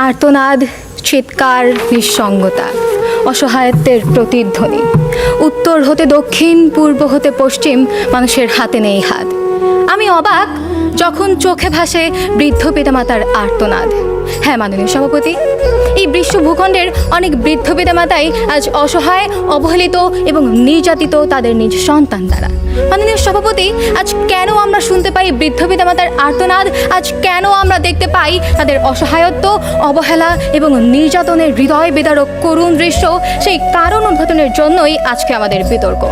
আর্তনাদ, চিৎকার, নিঃসঙ্গতা, অসহায়ত্বের প্রতিধ্বনি। উত্তর হতে দক্ষিণ, পূর্ব হতে পশ্চিম, মানুষের হাতে নেই হাত। আমি অবাক যখন চোখে ভাসে বৃদ্ধ পিতামাতার আর্তনাদ। হ্যাঁ মাননীয় সভাপতি, এই বিশ্ব ভূখণ্ডের অনেক বৃদ্ধ পিতামাতাই আজ অসহায়, অবহেলিত এবং নির্যাতিত তাদের নিজ সন্তান দ্বারা। মাননীয় সভাপতি, আজ কেন আমরা শুনতে পাই বৃদ্ধ পিতামাতার আর্তনাদ? আজ কেন আমরা দেখতে পাই তাদের অসহায়ত্ব, অবহেলা এবং নির্যাতনের হৃদয় বিদারক করুণ দৃশ্য? সেই কারণ উদ্ঘাটনের জন্যই আজকে আমাদের বিতর্ক।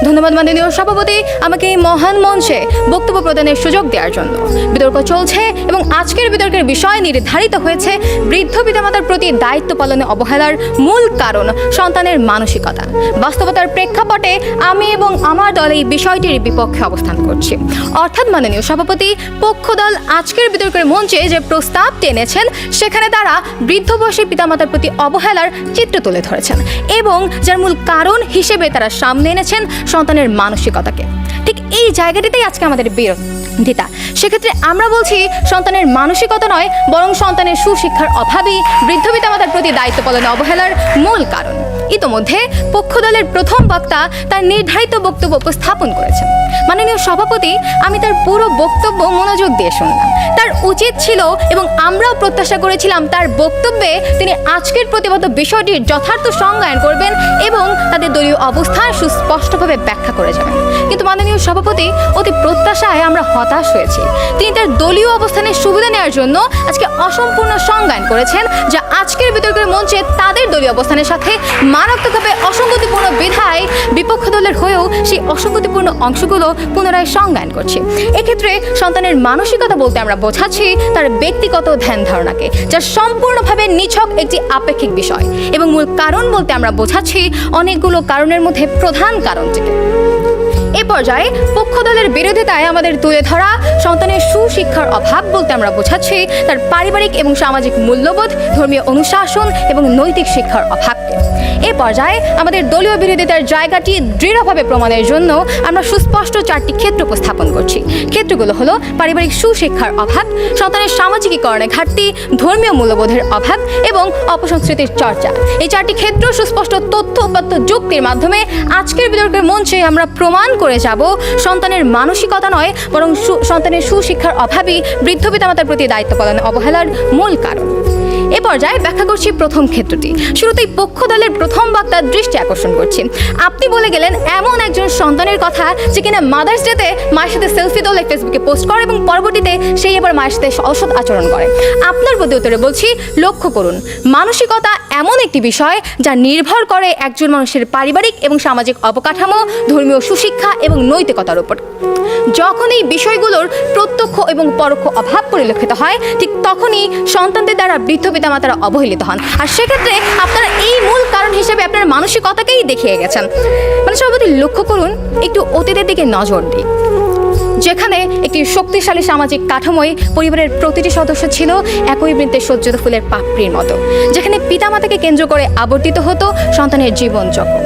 ধন্যবাদ মাননীয় সভাপতি আমাকে এই মহান মঞ্চে বক্তব্য প্রদানের সুযোগ দেওয়ার জন্য। বিতর্ক চলছে এবং আজকের বিতর্কের বিষয় নির্ধারিত হয়েছে বৃদ্ধ পিতামাতার প্রতি দায়িত্ব পালনে অবহেলার মূল কারণ সন্তানের মানসিকতা। বাস্তবতার প্রেক্ষাপটে আমি এবং আমার দল এই বিষয়টির বিপক্ষে অবস্থান করছি। অর্থাৎ মাননীয় সভাপতি, পক্ষ দল আজকের বিতর্কের মঞ্চে যে প্রস্তাব টেনেছেন সেখানে তারা বৃদ্ধ বয়সী পিতামাতার প্রতি অবহেলার চিত্র তুলে ধরেছেন এবং যার মূল কারণ হিসেবে তারা সামনে এনেছেন সন্তানের মানসিকতাকে। ঠিক এই জায়গাটিতেই আজকে আমাদের বিরোধিতা। সেক্ষেত্রে আমরা বলছি সন্তানের মানসিকতা নয়, বরং সন্তানের সুশিক্ষার অভাবই বৃদ্ধ পিতামাতার প্রতি দায়িত্ব পালনে অবহেলার মূল কারণ। ইতোমধ্যে পক্ষ দলের প্রথম বক্তা তার নির্ধারিত বক্তব্য উপস্থাপন করেছেন। মাননীয় সভাপতি, আমি তার পুরো বক্তব্য মনোযোগ দিয়ে শুনলাম। তার উচিত ছিল এবং আমরাও প্রত্যাশা করেছিলাম তার বক্তব্যে তিনি আজকের প্রতিবাদ বিষয়টির যথার্থ সংজ্ঞায়ন করবেন এবং তাদের দলীয় অবস্থান সুস্পষ্টভাবে ব্যাখ্যা করে যাবেন। কিন্তু মাননীয় সভাপতি, অতি প্রত্যাশায় আমরা হতাশ হয়েছি। তিনি তার দলীয় অবস্থানের সুবিধা নেওয়ার জন্য আজকে অসম্পূর্ণ সংজ্ঞায়ন করেছেন, যা আজকের বিতর্কের মঞ্চে তাদের দলীয় অবস্থানের সাথে মারাত্মকভাবে অসঙ্গতিপূর্ণ বিধায় বিপক্ষ দলের হয়েও সেই অসঙ্গতিপূর্ণ অংশগুলো পুনরায় সংজ্ঞায়ন করছে। এক্ষেত্রে সন্তানের মানসিকতা বলতে আমরা বোঝাচ্ছি তার ব্যক্তিগত ধ্যান ধারণাকে, যা সম্পূর্ণভাবে নিছক একটি আপেক্ষিক বিষয়, এবং মূল কারণ বলতে আমরা বোঝাচ্ছি অনেকগুলো কারণের মধ্যে প্রধান কারণটিকে। এ পর্যায়ে পক্ষ দলের বিরোধিতায় আমাদের তুলে ধরা সন্তানের সুশিক্ষার অভাব বলতে আমরা বোঝাচ্ছি তার পারিবারিক এবং সামাজিক মূল্যবোধ, ধর্মীয় অনুশাসন এবং নৈতিক শিক্ষার অভাবকে। এ পর্যায়ে আমাদের দলীয় বিরোধিতার জায়গাটি দৃঢ়ভাবে প্রমাণের জন্য আমরা সুস্পষ্ট চারটি ক্ষেত্র উপস্থাপন করছি। ক্ষেত্রগুলো হলো পারিবারিক সুশিক্ষার অভাব, সন্তানের সামাজিকীকরণে ঘাটতি, ধর্মীয় মূল্যবোধের অভাব এবং অপসংস্কৃতির চর্চা। এই চারটি ক্ষেত্র সুস্পষ্ট তথ্য উপাত্ত যুক্তির মাধ্যমে আজকের বিতর্কের মঞ্চে আমরা প্রমাণ করে যাব সন্তানের মানসিকতা নয়, বরং সন্তানের সুশিক্ষার অভাবই বৃদ্ধ পিতামাতার প্রতি দায়িত্ব পালনে অবহেলার মূল কারণ। এ পর্যায়ে ব্যাখ্যা করছি প্রথম ক্ষেত্রটি। শুরুতেই পক্ষ দলের প্রথম বক্তার দৃষ্টি আকর্ষণ করছি। আপনি বলে গেলেন এমন একজন সন্তানের কথা যে কিনা মাদার্স ডেতে মায়ের সাথে সেলফি তোলে, ফেসবুকে পোস্ট করে এবং পরবর্তীতে সেই এবার মায়ের সাথে অসৎ আচরণ করে। আপনার প্রতি উত্তরে বলছি, লক্ষ্য করুন, মানসিকতা এমন একটি বিষয় যা নির্ভর করে একজন মানুষের পারিবারিক এবং সামাজিক অবকাঠামো, ধর্মীয় সুশিক্ষা এবং নৈতিকতার উপর। যখন এই বিষয়গুলোর প্রত্যক্ষ এবং পরোক্ষ অভাব পরিলক্ষিত হয়, ঠিক তখনই সন্তানদের দ্বারা বৃদ্ধ পিতামাতারা অবহেলিত হন। আর সেক্ষেত্রে আপনারা এই মূল কারণ হিসেবে আপনার মানসিকতাকেই দেখিয়ে গেছেন। মানে সর্বপ্রতি লক্ষ্য করুন, একটু অতীতের দিকে নজর দিই, যেখানে একটি শক্তিশালী সামাজিক কাঠামোয় পরিবারের প্রতিটি সদস্য ছিল একই বৃত্তে সজ্জিত ফুলের পাপড়ির মতো, যেখানে পিতামাতাকে কেন্দ্র করে আবর্তিত হতো সন্তানের জীবনচক্র।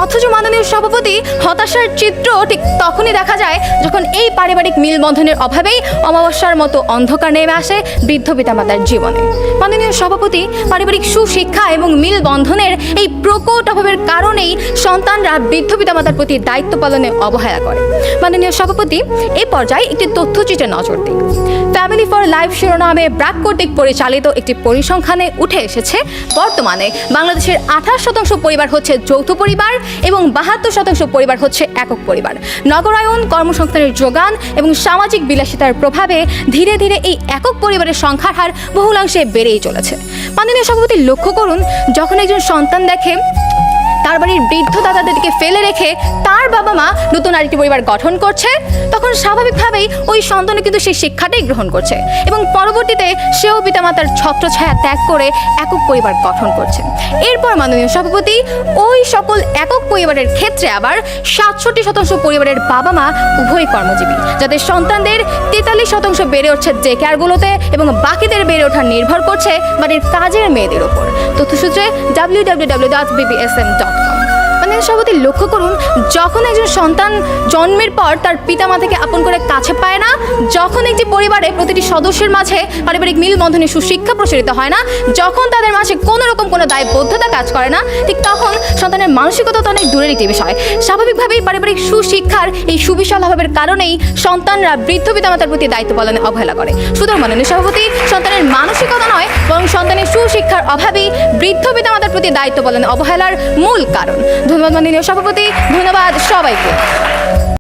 অথচ মাননীয় সভাপতি, হতাশার চিত্র ঠিক তখনই দেখা যায় যখন এই পারিবারিক মিলবন্ধনের অভাবেই অমাবস্যার মতো অন্ধকার নেমে আসে বৃদ্ধ পিতামাতার জীবনে। মাননীয় সভাপতি, পারিবারিক সুশিক্ষা এবং মিলবন্ধনের এই প্রকট অভাবের কারণেই সন্তানরা বৃদ্ধ পিতামাতার প্রতি দায়িত্ব পালনে অবহেলা করে। মাননীয় সভাপতি, এই পর্যায়ে একটি তথ্যচিত্রে নজর দিই। ফ্যামিলি ফর লাইফ শিরোনামে ব্র্যাক কর্তৃক পরিচালিত একটি পরিসংখ্যানে উঠে এসেছে বর্তমানে বাংলাদেশের 28% পরিবার হচ্ছে যৌথ পরিবার এবং 72% পরিবার হচ্ছে একক পরিবার। নগরায়ন, কর্মসংস্থানের যোগান এবং সামাজিক বিলাসিতার প্রভাবে ধীরে ধীরে এই একক পরিবারের সংখ্যার হার বহুলাংশে বেড়েই চলেছে। মাননীয় সভাপতি, লক্ষ্য করুন, যখন একজন সন্তান দেখে তার বাড়ির বৃদ্ধ দাদাদেরকে ফেলে রেখে তার বাবা মা নতুন আরেকটি পরিবার গঠন করছে, তখন স্বাভাবিকভাবেই ওই সন্তানও কিন্তু সেই শিক্ষাটাই গ্রহণ করছে এবং পরবর্তীতে সেও পিতামাতার ছত্রছায়া ত্যাগ করে একক পরিবার গঠন করছে। এরপর মাননীয় সভাপতি, ওই সকল একক পরিবারের ক্ষেত্রে আবার 67% পরিবারের বাবা মা উভয় কর্মজীবী, যাদের সন্তানদের 43% বেড়ে উঠছে ডে কেয়ারগুলোতে এবং বাকিদের বেড়ে ওঠা নির্ভর করছে বাড়ির কাজের মেয়েদের ওপর। তথ্যসূত্রে www.bbsm.com। মাননীয় সভাপতি লক্ষ্য করুন, যখন একজন সন্তান জন্মের পর তার পিতামাতাকে আপন করে কাছে পায় না, যখন একটি পরিবারে প্রতিটি সদস্যের মাঝে পারিবারিক মিলবন্ধনে সুশিক্ষা প্রসারিত হয় না, যখন তাদের মাঝে কোনো রকম কোনো দায়বদ্ধতা কাজ করে না, ঠিক তখন সন্তানের মানসিকতা তো অনেক দূরের একটি বিষয়। স্বাভাবিকভাবেই পারিবারিক সুশিক্ষার এই সুবিশাল অভাবের কারণেই সন্তানরা বৃদ্ধ পিতামাতার প্রতি দায়িত্ব পালনে অবহেলা করে। সুতরাং মাননীয় সভাপতি, সন্তানের মানসিকতা নয় বরং সন্তানের সুশিক্ষার অভাবই বৃদ্ধ পিতামাতার প্রতি দায়িত্ব পালনে অবহেলার মূল কারণ। ধন্যবাদ মাননীয় সভাপতি, ধন্যবাদ সবাইকে।